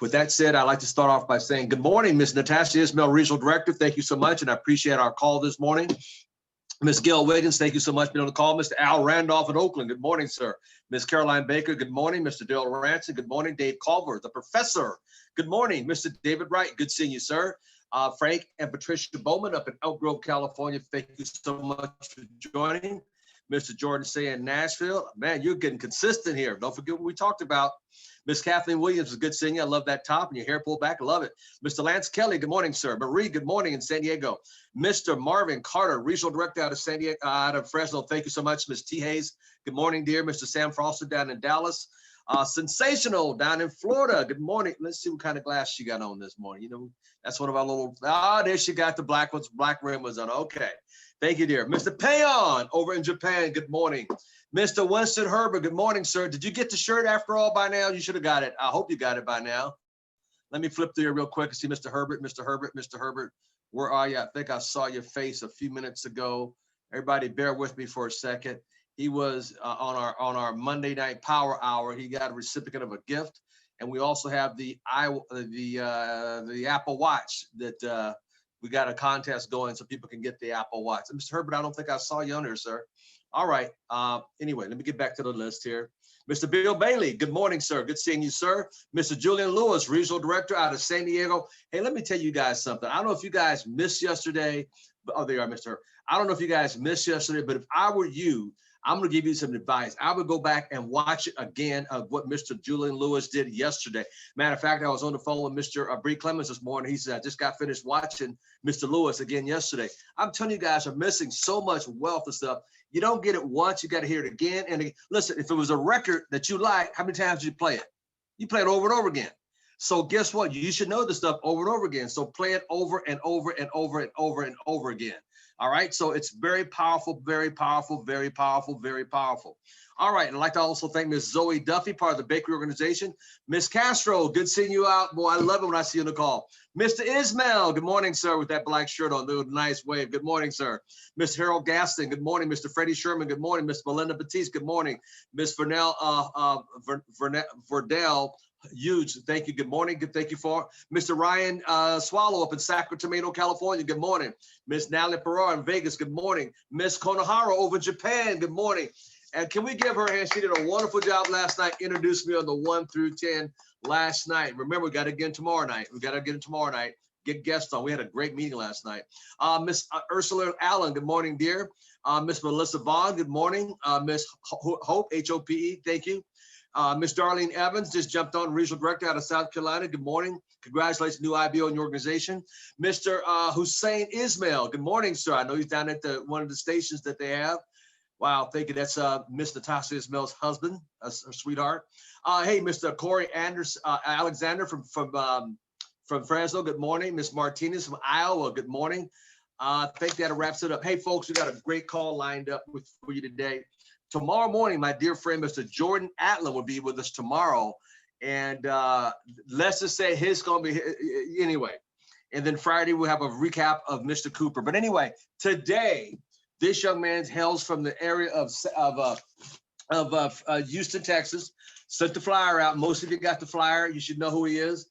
with that said, I'd like to start off by saying good morning, Ms. Natasha Ismail, Regional Director. Thank you so much, and I appreciate our call this morning. Ms. Gail Wiggins, thank you so much for being on the call. Mr. Al Randolph in Oakland, good morning, sir. Ms. Caroline Baker, good morning. Mr. Dale Ranson, good morning. Dave Culver, the professor, good morning. Mr. David Wright, good seeing you, sir. Frank and Patricia Bowman up in Elk Grove, California, thank you so much for joining. Mr. Jordan Say in Nashville, man, you're getting consistent here. Don't forget what we talked about. Miss Kathleen Williams, is good seeing you. I love that top and your hair pulled back. I love it. Mr. Lance Kelly, good morning, sir. Marie, good morning in San Diego. Mr. Marvin Carter, Regional Director out of San Diego, out of Fresno. Thank you so much. Ms. T. Hayes, good morning, dear. Mr. Sam Foster down in Dallas. Sensational down in Florida. Good morning. Let's see what kind of glass she got on this morning. You know, that's one of our little, there she got the black ones, black rim was on. Okay. Thank you, dear. Mr. Payon over in Japan, good morning. Mr. Winston Herbert, good morning, sir. Did you get the shirt after all by now? You should have got it. I hope you got it by now. Let me flip through here real quick and see Mr. Herbert, Mr. Herbert, Mr. Herbert. Where are you? I think I saw your face a few minutes ago. Everybody bear with me for a second. He was on our Monday night power hour. He got a recipient of a gift. And we also have the Apple Watch that we got a contest going so people can get the Apple Watch. And Mr. Herbert, I don't think I saw you on there, sir. All right. Anyway, let me get back to the list here. Mr. Bill Bailey, good morning, sir. Good seeing you, sir. Mr. Julian Lewis, Regional Director out of San Diego. Hey, let me tell you guys something. I don't know if you guys missed yesterday. Oh, there you are, Mr. Herbert. I don't know if you guys missed yesterday, but if I were you, I'm going to give you some advice. I would go back and watch it again of what Mr. Julian Lewis did yesterday. Matter of fact, I was on the phone with Mr. Bree Clemens this morning. He said, I just got finished watching Mr. Lewis again yesterday. I'm telling you guys are missing so much wealth of stuff. You don't get it once, you got to hear it again. And again. Listen, if it was a record that you like, how many times did you play it? You play it over and over again. So guess what? You should know the stuff over and over again. So play it over and over and over and over and over again. All right. So it's very powerful, very powerful, very powerful, very powerful. All right. And I'd like to also thank Miss Zoe Duffy, part of the bakery organization. Miss Castro, good seeing you out. Boy, I love it when I see you on the call. Mr. Ismail, good morning, sir, with that black shirt on. The nice wave. Good morning, sir. Mr. Harold Gaston, good morning. Mr. Freddie Sherman, good morning. Miss Melinda Batiste, good morning. Miss Vernell Verdell, huge. Thank you. Good morning. Good. Thank you for Mr. Ryan Swallow up in Sacramento, California. Good morning. Miss Natalie Perrar in Vegas. Good morning. Miss Konohara over in Japan. Good morning. And can we give her a hand? She did a wonderful job last night. Introduced me on the 1 through 10 last night. Remember, we got to get in tomorrow night. We got to get in tomorrow night. Get guests on. We had a great meeting last night. Miss Ursula Allen. Good morning, dear. Miss Melissa Vaughn. Good morning. Miss Hope H-O-P-E. Thank you. Miss Darlene Evans just jumped on, Regional Director out of South Carolina. Good morning. Congratulations, new IBO in your organization. Mr. Hussein Ismail. Good morning, sir. I know he's down at one of the stations that they have. Wow, thank you. That's Miss Natasha Ismail's husband, her sweetheart. Hey, Mr. Corey Alexander from Fresno. Good morning. Miss Martinez from Iowa. Good morning. I think that wraps it up. Hey, folks, we got a great call lined up for you today. Tomorrow morning, my dear friend, Mr. Jordan Atlan will be with us tomorrow. And let's just say his going to be, anyway. And then Friday, we'll have a recap of Mr. Cooper. But anyway, today, this young man hails from the area of Houston, Texas. Sent the flyer out. Most of you got the flyer. You should know who he is.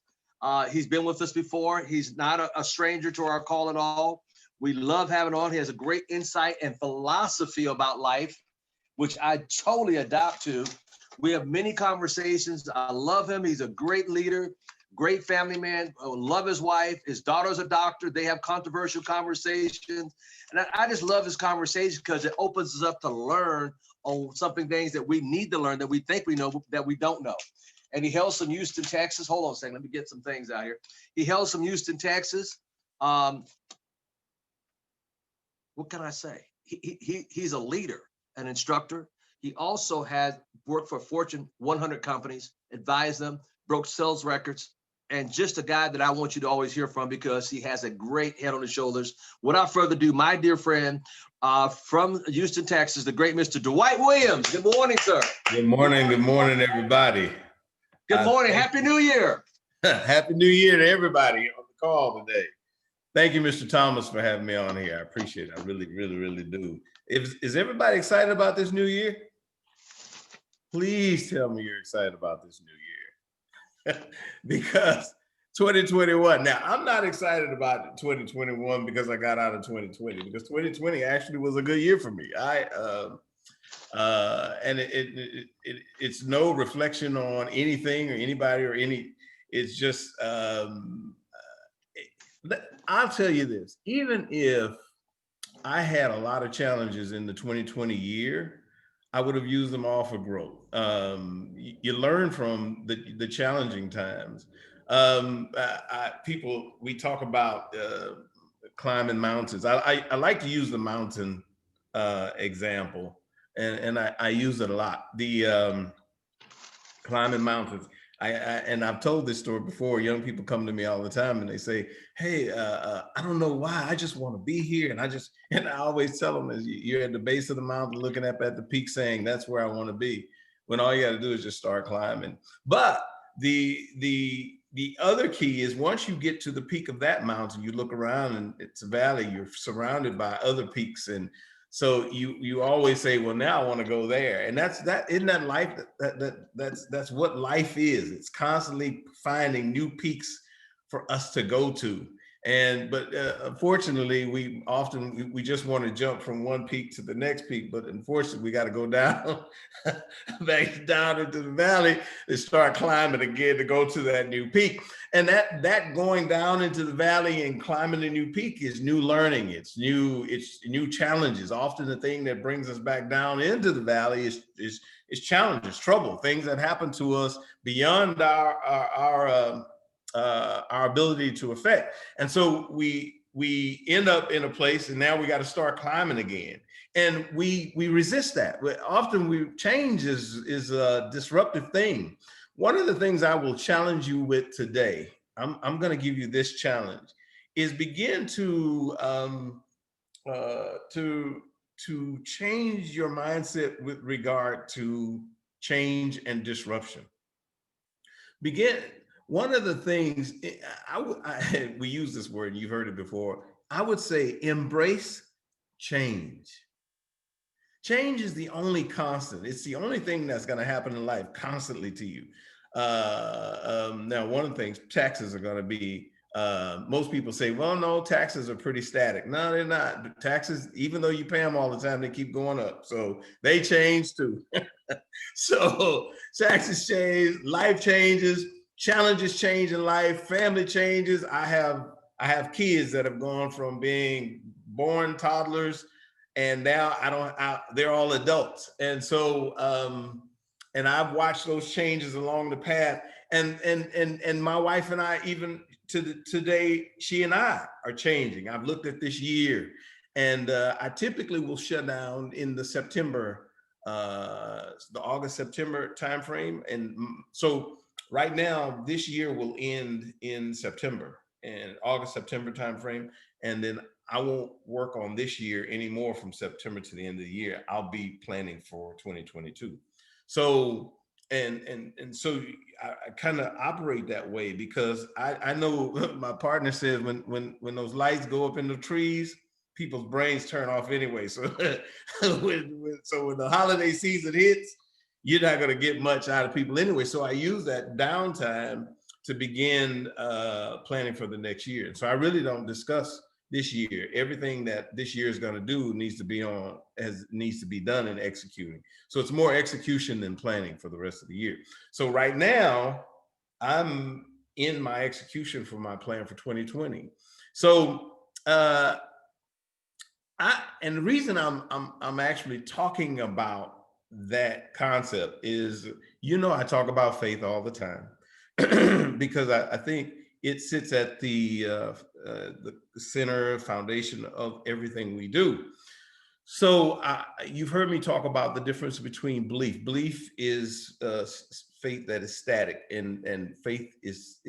He's been with us before. He's not a stranger to our call at all. We love having on. He has a great insight and philosophy about life, which I totally adopt to. We have many conversations. I love him. He's a great leader, great family man. I love his wife. His daughter's a doctor. They have controversial conversations. And I just love his conversation because it opens us up to learn on things that we need to learn, that we think we know, that we don't know. And he hails from Houston, Texas. Hold on a second. Let me get some things out here. He hails from Houston, Texas. What can I say? He's a leader, an instructor. He also has worked for Fortune 100 companies, advised them, broke sales records, and just a guy that I want you to always hear from because he has a great head on his shoulders. Without further ado, my dear friend from Houston, Texas, the great Mr. Dwight Williams. Good morning, sir. Good morning, everybody. Good morning. Happy New Year. Happy New Year to everybody on the call today. Thank you, Mr. Thomas, for having me on here. I appreciate it. I really, really, really do. Is everybody excited about this new year? Please tell me you're excited about this new year. because 2021. Now, I'm not excited about 2021 because I got out of 2020, because 2020 actually was a good year for me. And it's no reflection on anything or anybody or any. It's just I'll tell you this: even if I had a lot of challenges in the 2020 year, I would have used them all for growth. You learn from the challenging times. People, we talk about climbing mountains. I like to use the mountain example, and I use it a lot. The climbing mountains. And I've told this story before. Young people come to me all the time and they say, "Hey, I don't know why. I just want to be here." And I always tell them, "Is you're at the base of the mountain, looking up at the peak, saying that's where I want to be." When all you got to do is just start climbing. But the other key is, once you get to the peak of that mountain, you look around and it's a valley. You're surrounded by other peaks, and so you always say, well, now I want to go there. And isn't that life? That's what life is. It's constantly finding new peaks for us to go to. But unfortunately, we just want to jump from one peak to the next peak. But unfortunately, we got to go down back down into the valley and start climbing again to go to that new peak. And that going down into the valley and climbing the new peak is new learning. It's new challenges. Often the thing that brings us back down into the valley is challenges, trouble, things that happen to us beyond our ability to affect. And so we end up in a place, and now we got to start climbing again. And we resist that. Often change is a disruptive thing. One of the things I will challenge you with today, I'm going to give you this challenge, is begin to change your mindset with regard to change and disruption. One of the things, we use this word, you've heard it before. I would say embrace change. Change is the only constant. It's the only thing that's going to happen in life constantly to you. Now, one of the things, taxes are going to be, most people say, well, no, taxes are pretty static. No, they're not. Taxes, even though you pay them all the time, they keep going up. So they change too. So taxes change, life changes, challenges change in life, family changes. I have kids that have gone from being born toddlers, and now they're all adults. And so, and I've watched those changes along the path. And my wife and I, even today, she and I are changing. I've looked at this year, and I typically will shut down in the August-September timeframe. And so right now, this year will end in September, and August-September timeframe. And then I won't work on this year anymore from September to the end of the year. I'll be planning for 2022. So, and so I kind of operate that way, because I know my partner says when those lights go up in the trees, people's brains turn off anyway. So when the holiday season hits, you're not going to get much out of people anyway. So I use that downtime to begin planning for the next year. So I really don't discuss this year. Everything that this year is going to do needs to be done and executing. So it's more execution than planning for the rest of the year. So right now, I'm in my execution for my plan for 2020. So and the reason I'm actually talking about that concept is, I talk about faith all the time, because I think it sits at the center foundation of everything we do. So you've heard me talk about the difference between belief. Belief is faith that is static, and faith is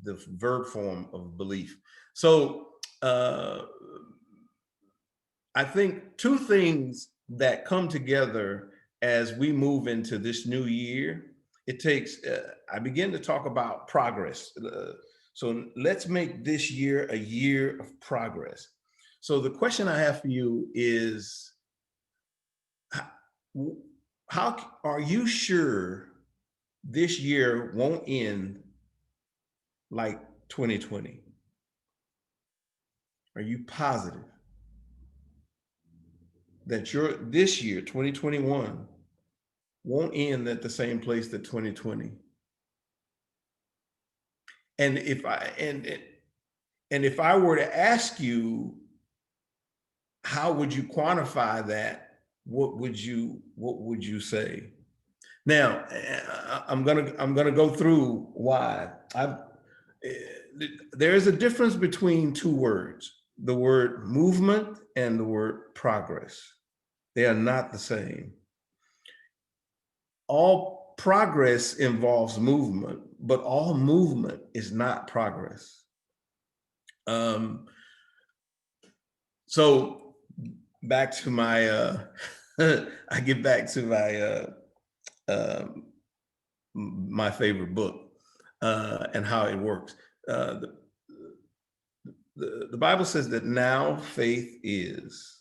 the verb form of belief. So I think two things that come together as we move into this new year. I begin to talk about progress. So let's make this year a year of progress. So the question I have for you is, how are you sure this year won't end like 2020? Are you positive that this year, 2021, won't end at the same place that 2020? And if I were to ask you, how would you quantify that? What would you say? Now, I'm gonna go through why. There is a difference between two words: the word movement and the word progress. They are not the same. All progress involves movement, but all movement is not progress. So back to my, I get back to my favorite book and how it works. The Bible says that now faith is,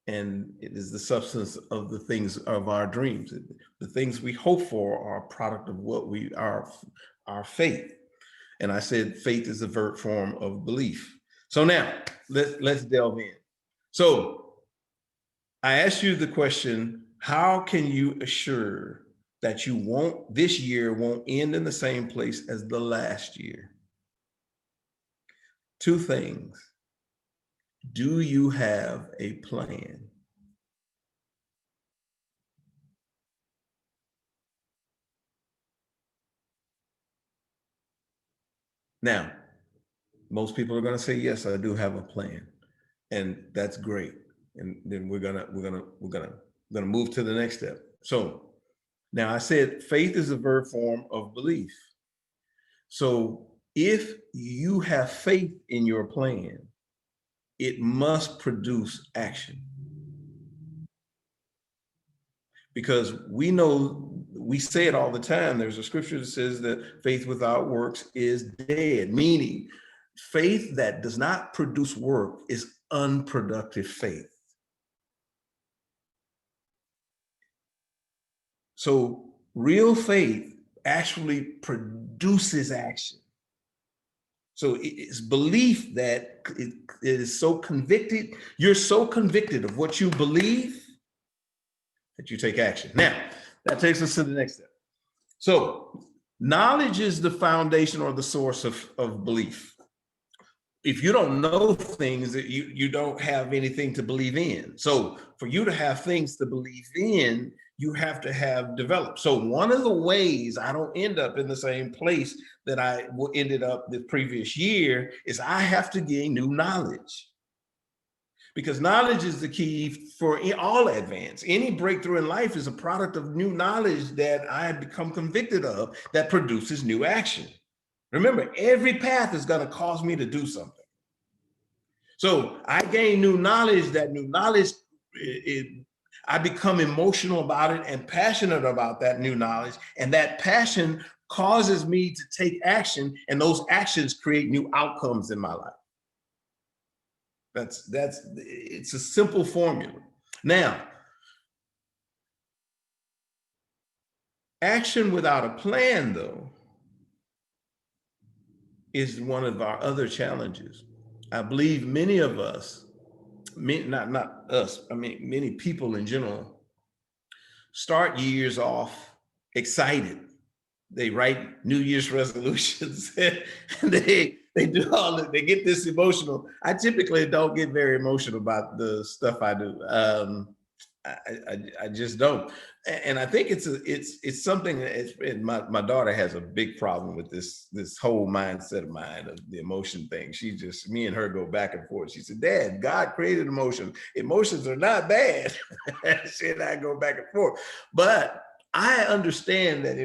and it is the substance of the things of our dreams. The things we hope for are a product of what we are, our faith. And I said faith is a verb form of belief. So now let's delve in. So I asked you the question, how can you assure that this year won't end in the same place as the last year? Two things. Do you have a plan? Now, most people are going to say, yes, I do have a plan. And that's great. And then we're gonna move to the next step. So now I said faith is a verb form of belief. So if you have faith in your plan, it must produce action. Because we know, we say it all the time, there's a scripture that says that faith without works is dead, meaning faith that does not produce work is unproductive faith. So real faith actually produces action. So it's belief that it is so convicted, you're so convicted of what you believe that you take action. Now, that takes us to the next step. So knowledge is the foundation or the source of belief. If you don't know things, that you don't have anything to believe in. So for you to have things to believe in, you have to have developed. So one of the ways I don't end up in the same place that I ended up the previous year is I have to gain new knowledge. Because knowledge is the key for all advance. Any breakthrough in life is a product of new knowledge that I have become convicted of that produces new action. Remember, every path is going to cause me to do something. So I gain new knowledge. That new knowledge, I become emotional about it and passionate about that new knowledge. And that passion causes me to take action, and those actions create new outcomes in my life. It's a simple formula. Now, action without a plan, though, is one of our other challenges. I believe many of us, not us, I mean, many people in general, start years off excited. They write New Year's resolutions and they do all that. They get this emotional. I typically don't get very emotional about the stuff I do. I just don't. And I think it's something that my daughter has a big problem with this whole mindset of mine of the emotion thing. Me and her go back and forth. She said, Dad, God created emotions. Emotions are not bad. She and I go back and forth. But I understand that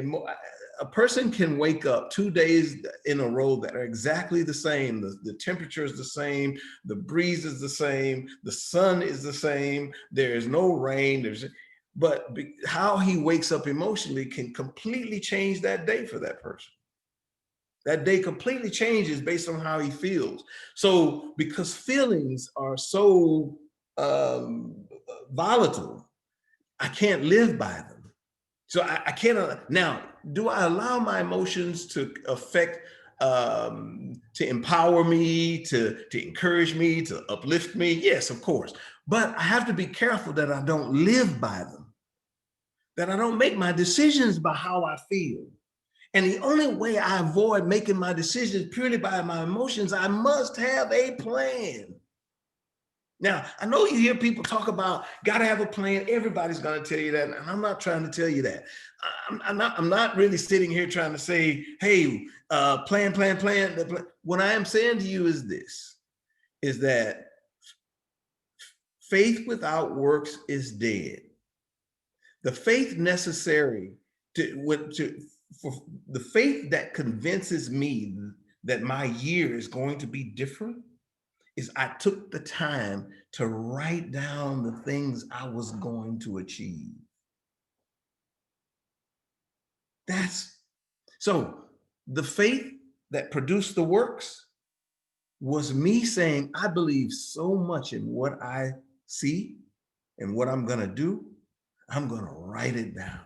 a person can wake up 2 days in a row that are exactly the same. The temperature is the same. The breeze is the same. The sun is the same. There is no rain. But how he wakes up emotionally can completely change that day for that person. That day completely changes based on how he feels. So because feelings are so volatile, I can't live by them. So I can't. Now, do I allow my emotions to affect to empower me, to encourage me, to uplift me. Yes, of course. But I have to be careful that I don't live by them, that I don't make my decisions by how I feel. And the only way I avoid making my decisions purely by my emotions, I must have a plan. Now, I know you hear people talk about gotta have a plan. Everybody's gonna tell you that, and I'm not trying to tell you that. I'm not really sitting here trying to say, hey, plan. What I am saying to you is this, is that faith without works is dead. The faith necessary for the faith that convinces me that my year is going to be different is I took the time to write down the things I was going to achieve. So the faith that produced the works was me saying, I believe so much in what I see and what I'm going to do, I'm going to write it down.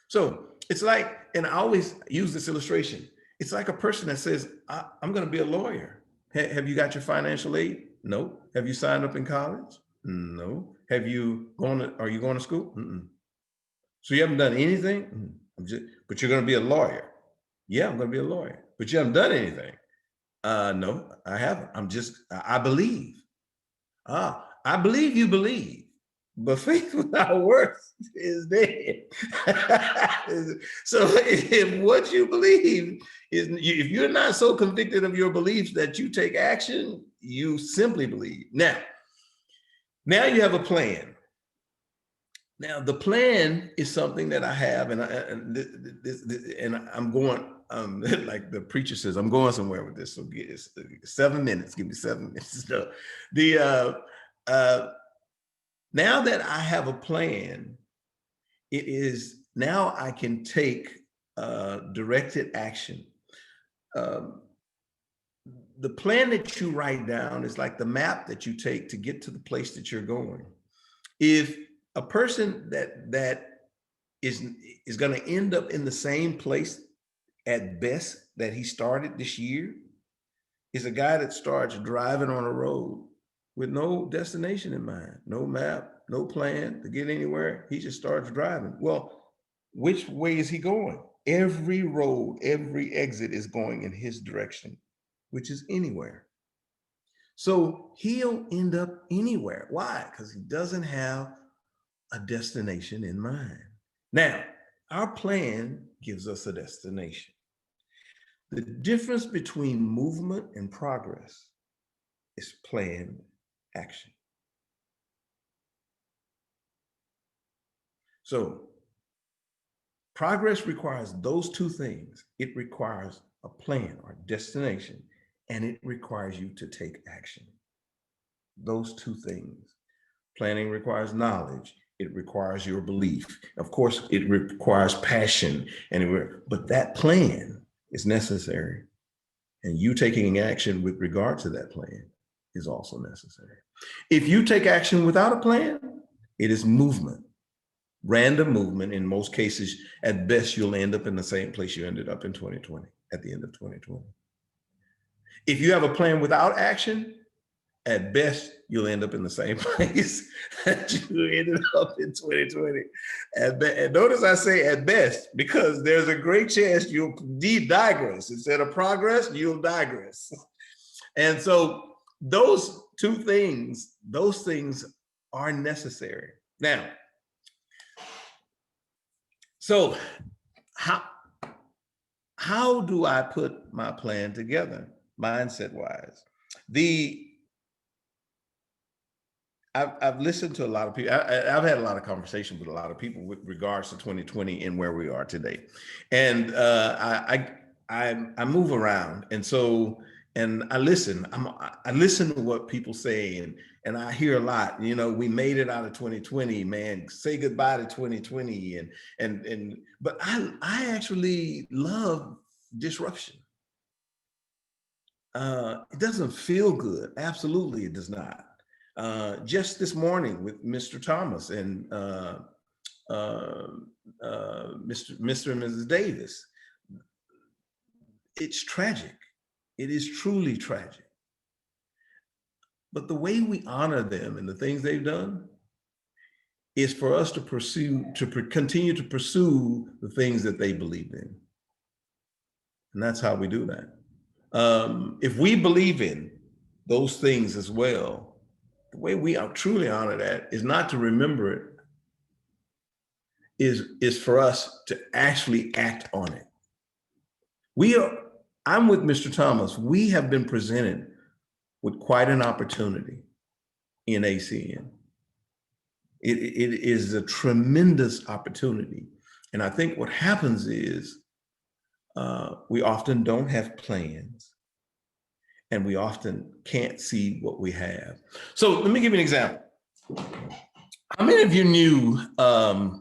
So it's like, and I always use this illustration, it's like a person that says, I'm going to be a lawyer. Have you got your financial aid? No. Have you signed up in college? No. Are you going to school? Mm-mm. So you haven't done anything? But you're going to be a lawyer. Yeah, I'm going to be a lawyer. But you haven't done anything. No, I haven't. I believe. I believe you believe. But faith without works is dead. So if what you believe is, if you're not so convicted of your beliefs that you take action, you simply believe. Now you have a plan. Now the plan is something that I have, and I'm going. Like the preacher says, I'm going somewhere with this. So get 7 minutes. Give me 7 minutes. So now that I have a plan, it is now I can take directed action. The plan that you write down is like the map that you take to get to the place that you're going. If a person that is going to end up in the same place at best that he started this year is a guy that starts driving on a road with no destination in mind, no map, no plan to get anywhere. He just starts driving. Well, which way is he going? Every road, every exit is going in his direction, which is anywhere. So he'll end up anywhere. Why? Because he doesn't have a destination in mind. Now, our plan gives us a destination. The difference between movement and progress is planned action. So progress requires those two things. It requires a plan or destination, and it requires you to take action. Those two things. Planning requires knowledge. It requires your belief. Of course, it requires passion, but that plan is necessary. And you taking action with regard to that plan is also necessary. If you take action without a plan, it is movement, random movement. In most cases, at best, you'll end up in the same place you ended up in 2020, at the end of 2020. If you have a plan without action, at best, you'll end up in the same place that you ended up in 2020. And notice I say at best, because there's a great chance you'll digress. Instead of progress, you'll digress. And so those things are necessary. Now, so how do I put my plan together, mindset-wise? I've listened to a lot of people. I've had a lot of conversations with a lot of people with regards to 2020 and where we are today. And I move around, and so I listen. I listen to what people say, and I hear a lot. You know, we made it out of 2020, man. Say goodbye to 2020, but I actually love disruption. It doesn't feel good. Absolutely, it does not. Just this morning with Mr. Thomas and Mr. and Mrs. Davis. It's tragic. It is truly tragic. But the way we honor them and the things they've done is for us to continue to pursue the things that they believed in. And that's how we do that. If we believe in those things as well, the way we truly honor that is not to remember it, is for us to actually act on it. I'm with Mr. Thomas. We have been presented with quite an opportunity in ACN. It is a tremendous opportunity. And I think what happens is we often don't have plans, and we often can't see what we have. So let me give you an example. How many of you knew, I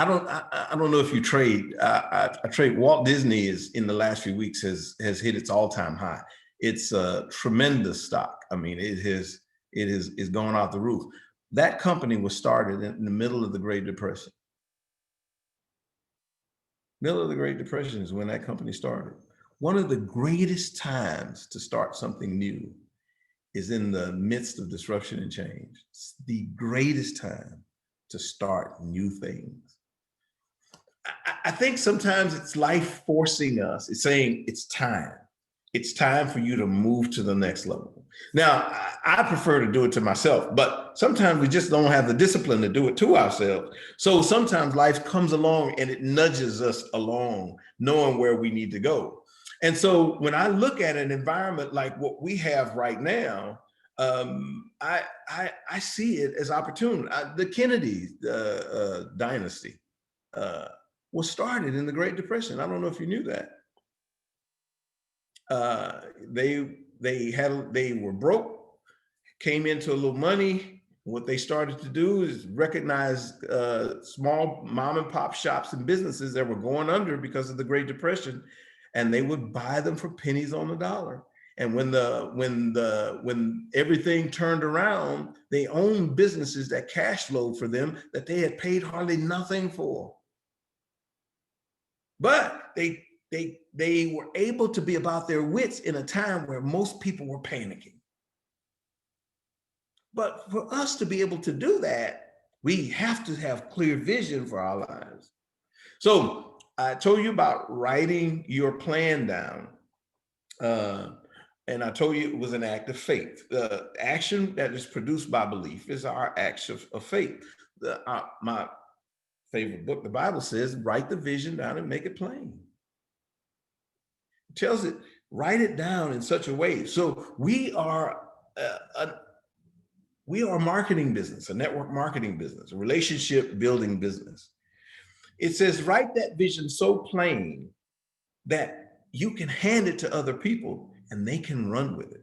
don't know if you trade. I trade. Walt Disney is in the last few weeks has hit its all-time high. It's a tremendous stock. I mean, it is going off the roof. That company was started in the middle of the Great Depression. Middle of the Great Depression is when that company started. One of the greatest times to start something new is in the midst of disruption and change. It's the greatest time to start new things. I think sometimes it's life forcing us. It's saying it's time. It's time for you to move to the next level. Now, I prefer to do it to myself, but sometimes we just don't have the discipline to do it to ourselves. So sometimes life comes along and it nudges us along, knowing where we need to go. And so when I look at an environment like what we have right now, I see it as opportunity. The Kennedy dynasty was started in the Great Depression. I don't know if you knew that. They were broke, came into a little money. What they started to do is recognize small mom and pop shops and businesses that were going under because of the Great Depression, and they would buy them for pennies on the dollar. And when everything turned around, they owned businesses that cash flowed for them that they had paid hardly nothing for. But they were able to be about their wits in a time where most people were panicking. But for us to be able to do that, we have to have clear vision for our lives. So I told you about writing your plan down. And I told you it was an act of faith. The action that is produced by belief is our act of faith. My favorite book, the Bible says, write the vision down and make it plain. It tells it, write it down in such a way. So we are a marketing business, a network marketing business, a relationship building business. It says, write that vision so plain that you can hand it to other people and they can run with it.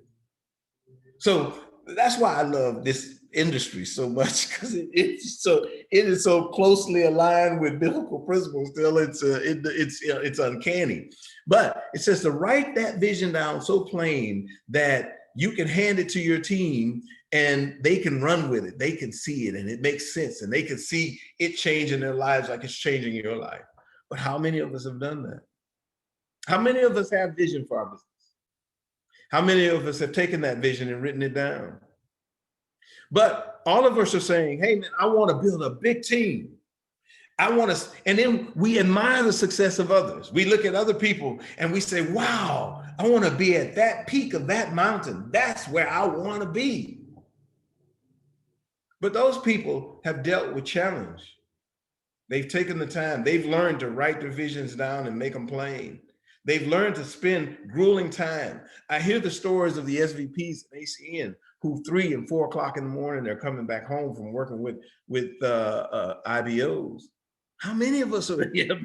So that's why I love this industry so much, because it is so closely aligned with biblical principles. Still, it's uncanny. But it says to write that vision down so plain that you can hand it to your team and they can run with it. They can see it and it makes sense, and they can see it changing their lives like it's changing your life. But how many of us have done that? How many of us have vision for our business? How many of us have taken that vision and written it down? But all of us are saying, hey, man, I want to build a big team. I want to, and then we admire the success of others. We look at other people and we say, wow, I want to be at that peak of that mountain. That's where I want to be. But those people have dealt with challenge. They've taken the time. They've learned to write their visions down and make them plain. They've learned to spend grueling time. I hear the stories of the SVPs and ACN who 3 and 4 o'clock in the morning, they're coming back home from working with IBOs. How many of us are here?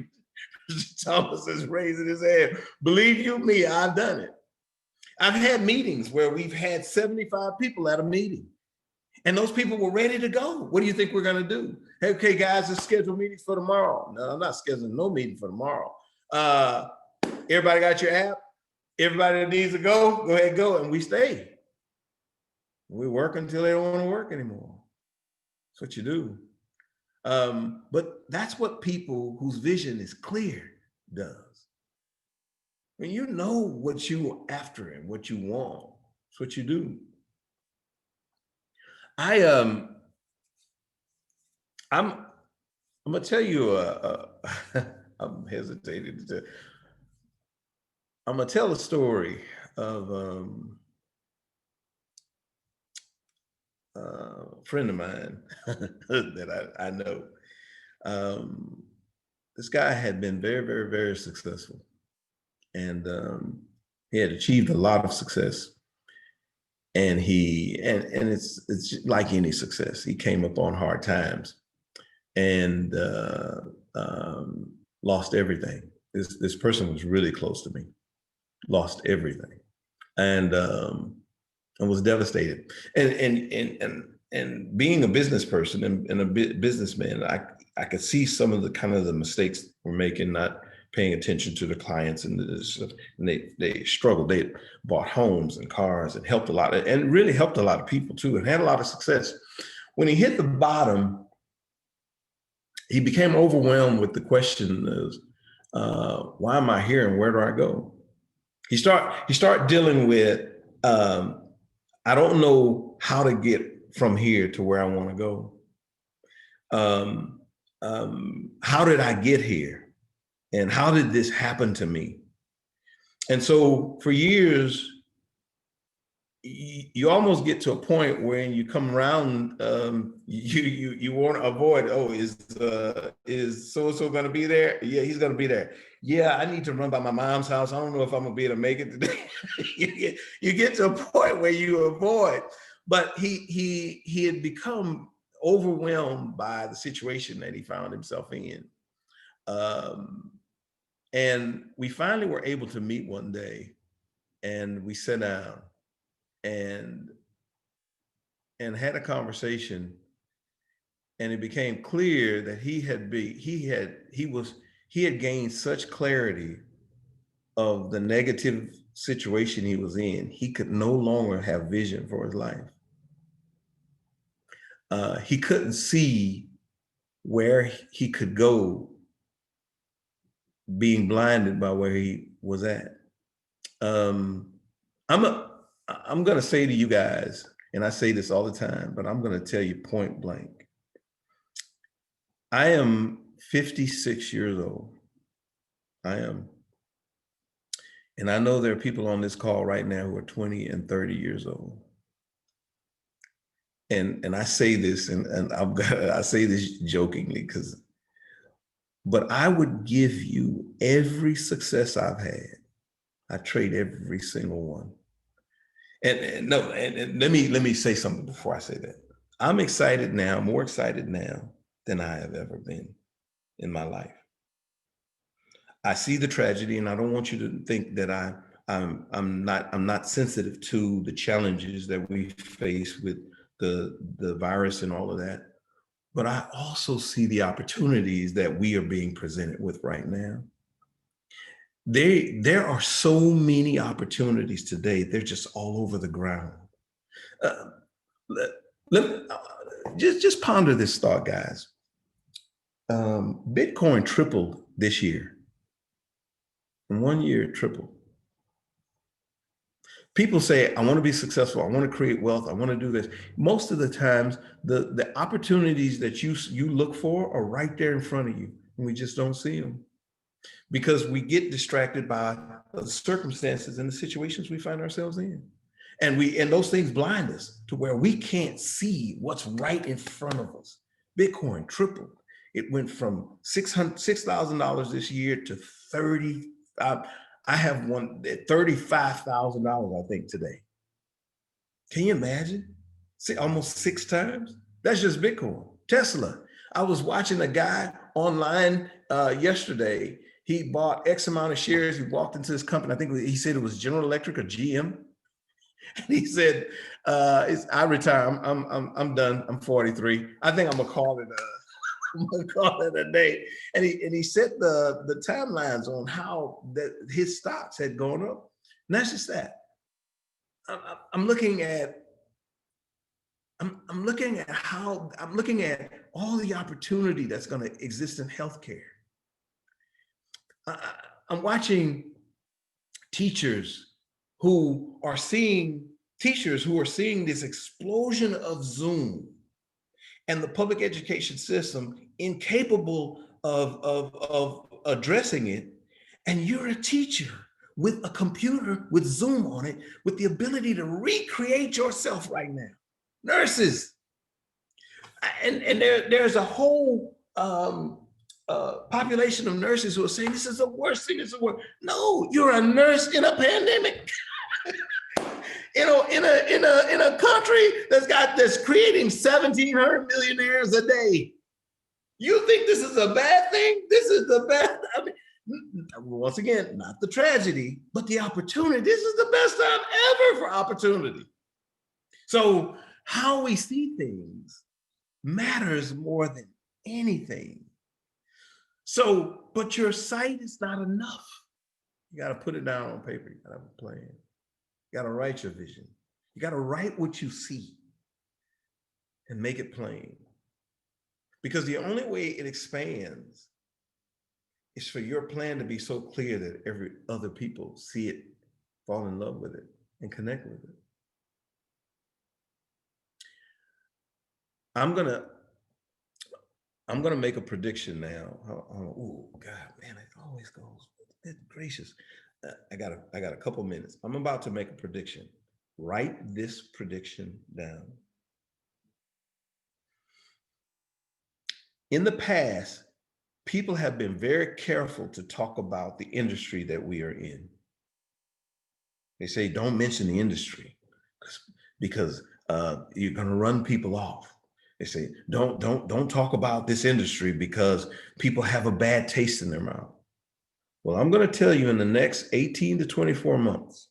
Thomas is raising his hand. Believe you me, I've done it. I've had meetings where we've had 75 people at a meeting, and those people were ready to go. What do you think we're going to do? Hey, okay, guys, let's schedule meetings for tomorrow. No, I'm not scheduling no meeting for tomorrow. Everybody got your app? Everybody that needs to go ahead, go. And we stay. We work until they don't want to work anymore. That's what you do. But that's what people whose vision is clear does. When you know what you're after and what you want, it's what you do. I'm I'm gonna tell you I'm hesitating to I'm gonna tell a story of a friend of mine that I know. Um, this guy had been very, very, very successful, and he had achieved a lot of success. And it's like any success. He came up on hard times and lost everything. This person was really close to me, lost everything, and was devastated. And being a business person and a businessman, I could see some of the kind of the mistakes we're making, not paying attention to the clients, and they struggled. They bought homes and cars and helped a lot, and really helped a lot of people too, and had a lot of success. When he hit the bottom, he became overwhelmed with the question of why am I here and where do I go? He start dealing with I don't know how to get from here to where I want to go. How did I get here? And how did this happen to me? And so for years, you almost get to a point where you come around, you want to avoid, oh, is so-and-so going to be there? Yeah, he's going to be there. Yeah, I need to run by my mom's house. I don't know if I'm going to be able to make it today. you get to a point where you avoid. But he had become overwhelmed by the situation that he found himself in. And we finally were able to meet one day, and we sat down and had a conversation, and it became clear that he had gained such clarity of the negative situation he was in. He could no longer have vision for his life. He couldn't see where he could go, being blinded by where he was at. I'm going to say to you guys, and I say this all the time, but I'm going to tell you point blank. I am 56 years old. I am. And I know there are people on this call right now who are 20 and 30 years old. And I say this, and I say this jokingly, but I would give you every success I've had. I trade every single one. And let me say something before I say that. I'm excited now, more excited now than I have ever been in my life. I see the tragedy, and I don't want you to think that I'm not sensitive to the challenges that we face with the virus and all of that. But I also see the opportunities that we are being presented with right now. There are so many opportunities today. They're just all over the ground. Just ponder this thought, guys. Bitcoin tripled this year. In 1 year, it tripled. People say, I want to be successful. I want to create wealth. I want to do this. Most of the times, the opportunities that you look for are right there in front of you, and we just don't see them because we get distracted by the circumstances and the situations we find ourselves in. And those things blind us to where we can't see what's right in front of us. Bitcoin tripled. It went from $6,000 this year to 30. I have one at $35,000, I think, today. Can you imagine? See, almost 6 times. That's just Bitcoin. Tesla. I was watching a guy online yesterday. He bought X amount of shares. He walked into this company. I think he said it was General Electric or GM. And he said, "I retire. I'm done. I'm 43. I think I'm gonna call it a day." And he set the timelines on how that his stocks had gone up. And that's just that. I'm looking at I'm looking at all the opportunity that's going to exist in healthcare. I'm watching teachers who are seeing this explosion of Zoom and the public education system incapable of addressing it. And you're a teacher with a computer with Zoom on it, with the ability to recreate yourself right now. Nurses. And there's a whole population of nurses who are saying this is the worst thing. It's the worst. No, you're a nurse in a pandemic. In a country that's creating 1,700 millionaires a day. You think this is a bad thing? This is the bad. I mean, once again, not the tragedy, but the opportunity. This is the best time ever for opportunity. So how we see things matters more than anything. So, but your sight is not enough. You got to put it down on paper. You got to have a plan. You got to write your vision. You got to write what you see and make it plain. Because the only way it expands is for your plan to be so clear that every other people see it, fall in love with it, and connect with it. I'm gonna make a prediction now. Oh God, man, it always goes. Good gracious. I got a couple minutes. I'm about to make a prediction. Write this prediction down. In the past, people have been very careful to talk about the industry that we are in. They say, don't mention the industry because you're going to run people off. They say, don't talk about this industry because people have a bad taste in their mouth. Well, I'm going to tell you in the next 18 to 24 months,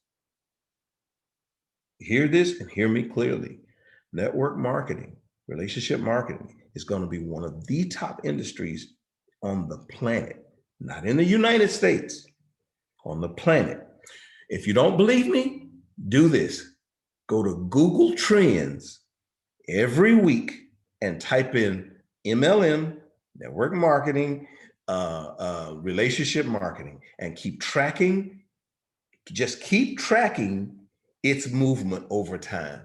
hear this and hear me clearly. Network marketing, relationship marketing is going to be one of the top industries on the planet, not in the United States, on the planet. If you don't believe me, do this. Go to Google Trends every week and type in MLM, network marketing, relationship marketing, and keep tracking its movement over time.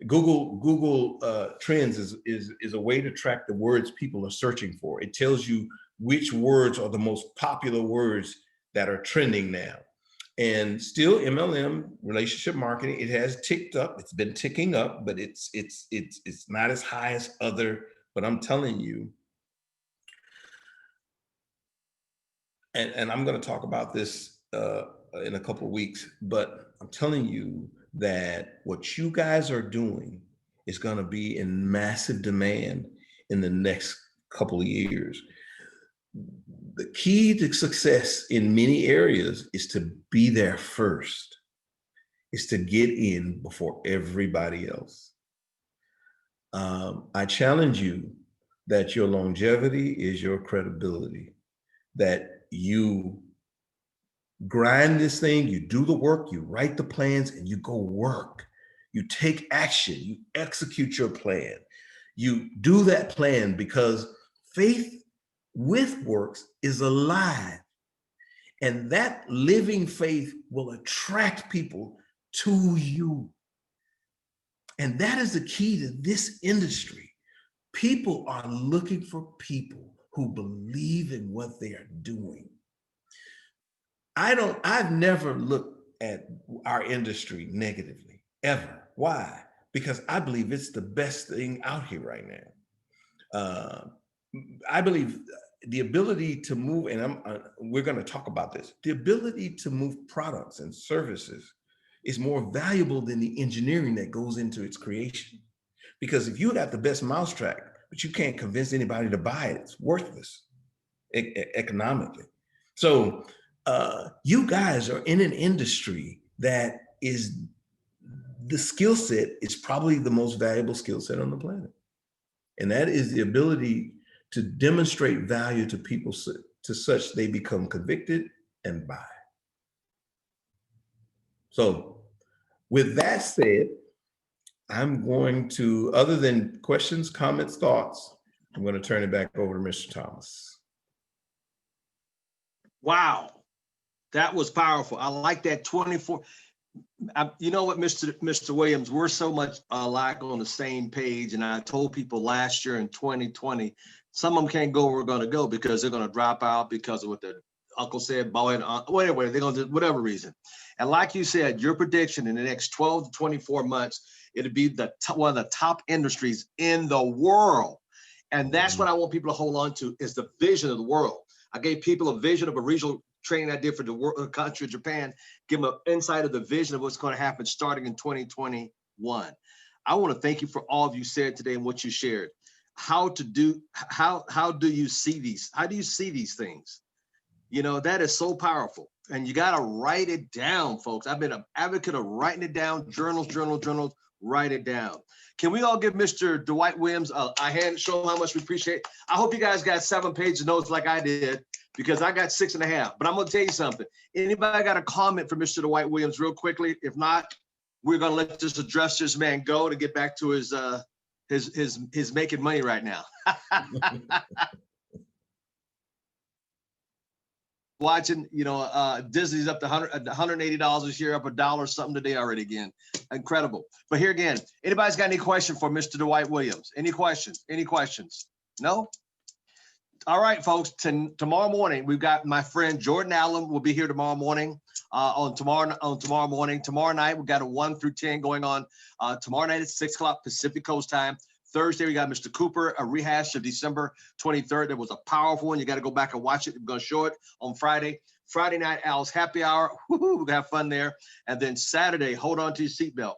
Google Trends is a way to track the words people are searching for. It tells you which words are the most popular words that are trending now. And still MLM, relationship marketing, it has ticked up. It's been ticking up, but it's not as high as other, but I'm telling you, and I'm going to talk about this in a couple of weeks, but I'm telling you that what you guys are doing is going to be in massive demand in the next couple of years. The key to success in many areas is to be there first, is to get in before everybody else. I challenge you that your longevity is your credibility, that you grind this thing, you do the work, you write the plans, and you go work. You take action, you execute your plan. You do that plan because faith with works is alive. And that living faith will attract people to you. And that is the key to this industry. People are looking for people who believe in what they are doing. I've never looked at our industry negatively, ever. Why? Because I believe it's the best thing out here right now. I believe the ability to move, and we're going to talk about this, the ability to move products and services is more valuable than the engineering that goes into its creation. Because if you got the best mousetrap, but you can't convince anybody to buy it, it's worthless economically. So you guys are in an industry that is, the skill set is probably the most valuable skill set on the planet. And that is the ability to demonstrate value to people to such they become convicted and buy. So with that said, I'm going to, other than questions, comments, thoughts, I'm going to turn it back over to Mr. Thomas. Wow, that was powerful. I like that 24. You know what, Mr. Williams, we're so much alike on the same page. And I told people last year in 2020, some of them can't go where we're going to go because they're going to drop out because of what their uncle said, boy, and whatever, they're going to do whatever reason. And like you said, your prediction in the next 12 to 24 months, it'll be one of the top industries in the world. And that's what I want people to hold on to is the vision of the world. I gave people a vision of a regional training I did for the country of Japan, give them an insight of the vision of what's going to happen starting in 2021. I want to thank you for all of you said today and what you shared. How do you see these? How do you see these things? You know, that is so powerful. And you got to write it down, folks. I've been an advocate of writing it down, journals, write it down. Can we all give Mr. Dwight Williams a hand, show him how much we appreciate it? I hope you guys got 7 pages of notes like I did, because I got 6.5. But I'm going to tell you something. Anybody got a comment for Mr. Dwight Williams real quickly? If not, we're going to let this address this man go to get back to his making money right now. Watching, you know, Disney's up to $180 this year, up $1 something today already again. Incredible. But here again, anybody's got any question for Mr. Dwight Williams? Any questions? Any questions? No? All right, folks, tomorrow morning, we've got my friend Jordan Allen will be here tomorrow morning, tomorrow morning. Tomorrow night, we've got a 1 through 10 going on tomorrow night at 6 o'clock Pacific Coast time. Thursday, we got Mr. Cooper, a rehash of December 23rd. That was a powerful one. You got to go back and watch it. We're going to show it on Friday. Friday night, Al's happy hour. Woo-hoo, we're going to have fun there. And then Saturday, hold on to your seatbelt.